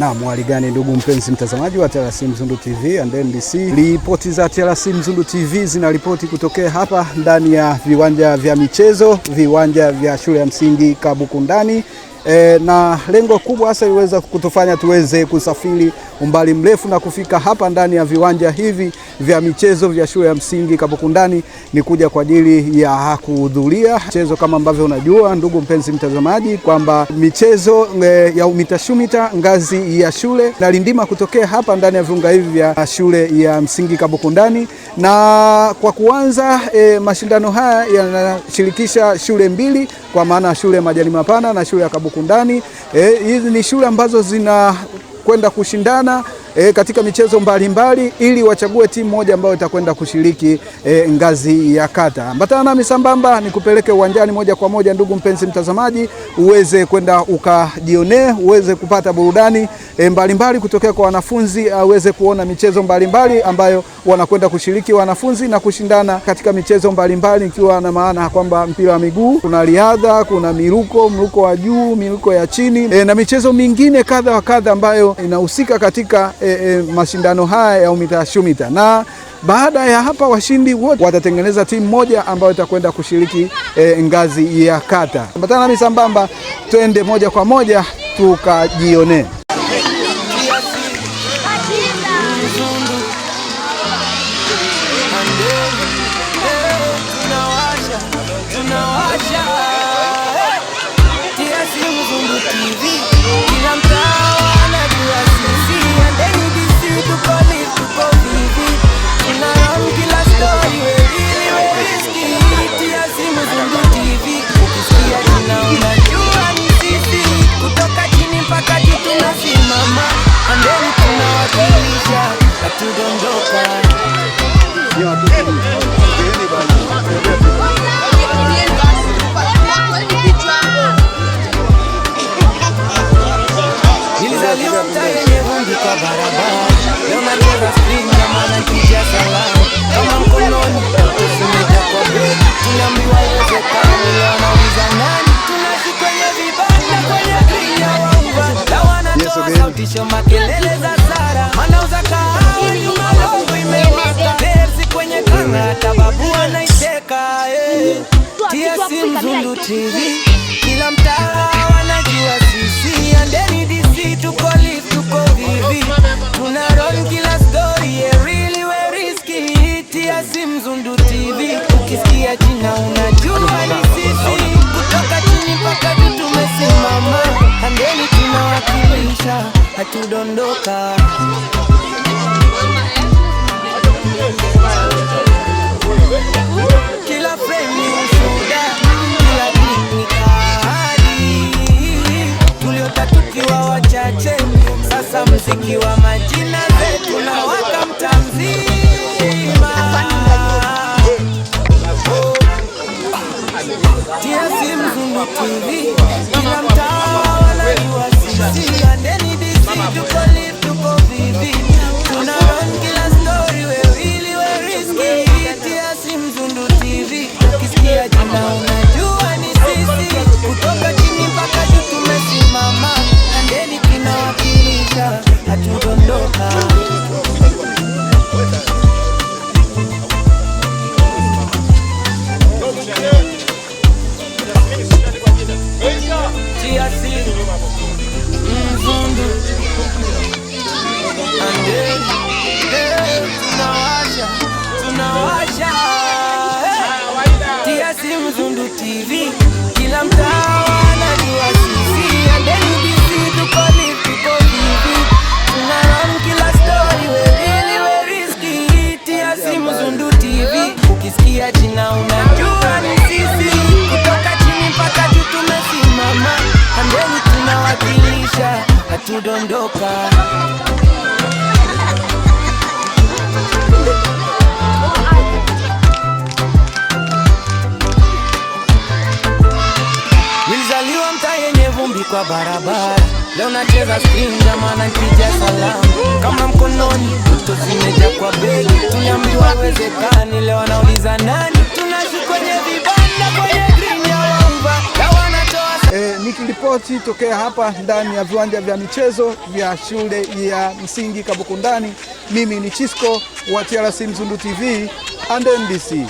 Na mwali gani ndugu mpenzi mtazamaji wa TRC Mzundu TV and NBC. Ripoti za TRC Mzundu TV zinaripoti kutokea hapa ndani ya viwanja vya michezo, viwanja vya shule ya msingi Kabukundani. Na lengo kubwa hasa liweza kutufanya tuweze kusafiri umbali mrefu na kufika hapa ndani ya viwanja hivi vya michezo vya shule ya msingi Kabukundani ni kuja kwa ajili ya kuhudhuria michezo. Kama ambavyo unajua ndugu mpenzi mtazamaji kwamba michezo ya UMITA ngazi ya shule na lindima kutokea hapa ndani ya viunga hivi vya shule ya msingi Kabukundani. Na kwa kuanza mashindano haya yanashirikisha shule mbili, kwa maana shule Majani Mapana na shule ya Kabukundani. Hizi ni shule ambazo zina kwenda kushindana katika michezo mbalimbali ili wachague timu moja ambayo itakwenda kushiriki ngazi ya kata. Ambatana nami sambamba nikupeleke uwanjani moja kwa moja ndugu mpenzi mtazamaji, uweze kwenda ukajionee, uweze kupata burudani mbalimbali kutokea kwa wanafunzi, uweze kuona michezo mbalimbali ambayo wanakwenda kushiriki wanafunzi na kushindana katika michezo mbalimbali, ikiwa na maana kwamba mpira wa miguu, kuna riadha, kuna mruko wa juu, miruko ya chini na michezo mingine kadha wa kadha ambayo inahusika katika mashindano haya ya UMITA. Na baada ya hapa washindi wote watatengeneza timu moja ambayo itakwenda kushiriki ngazi ya kata. Ambatana nami sambamba, twende moja kwa moja tukajione. Nilizaliwa mtaa yenye vumbi kwa barabara, leo nacheza spring na maana nikija salama. Kama mkononi, tusimeka kwa begi, tuliambiwa iwezekani, leo nauliza nani? Tunaishi kwenye vibanda, kwenye green ya wauva, na wanatoa sautisho makelele za Sara. Manauza kahawa, nyuma longo imewaka, Nersi kwenye kanga, hata babu anaiteka. TRC Mzundu TV, kila mtaa wanajua sisi and NBC. Tuko live, tuko vivi, tuna run kila story, really we risky. TRC Mzundu TV, ukisikia jina unajua ni sisi. Kutoka chini mpaka juu tumesimama, handeni tunawakilisha, hatudondoka. Kila frame ni ushuhuda, kila clip ni ahadi. Tuliota tukiwa wachache, sasa mziki wa majina zetu na waka mtaa mzima. TRC Mzundu TV, kila mtaa wanajua sisi and NBC. Tuko live, tuko vivi, tuna run kila story, we really we risky. TRC Mzundu TV, ukisikia jina unajua ni sisi. Kutoka chini mpaka juu tumesimama, andeni tunawakilisha, hatudondoka. TRC Mzundu andeni, tunawasha. TRC Mzundu TV, kila mtaa wanajua sisi and NBC. Tuko live, tuko vivi, tuna run kila story, we really we risky. TRC Mzundu TV, ukisikia jina unajua ni sisi. Kutoka chini mpaka juu tumesimama, handeni tunawakilisha, hatudondoka. Nilizaliwa mtaa yenye vumbi kwa barabara, leo nacheza spring na maana nikija salama. Kama mkononi, tusimeja kwa begi, tuliambiwa iwezekani, leo wanauliza nani? Tunaishi kwenye vibanda, kwenye green ya wauva, na wanatoa Nikiripoti tokea hapa ndani ya viwanja vya michezo vya shule ya msingi Kabukundani, mimi ni Chisco wa TRC Mzundu TV and NBC.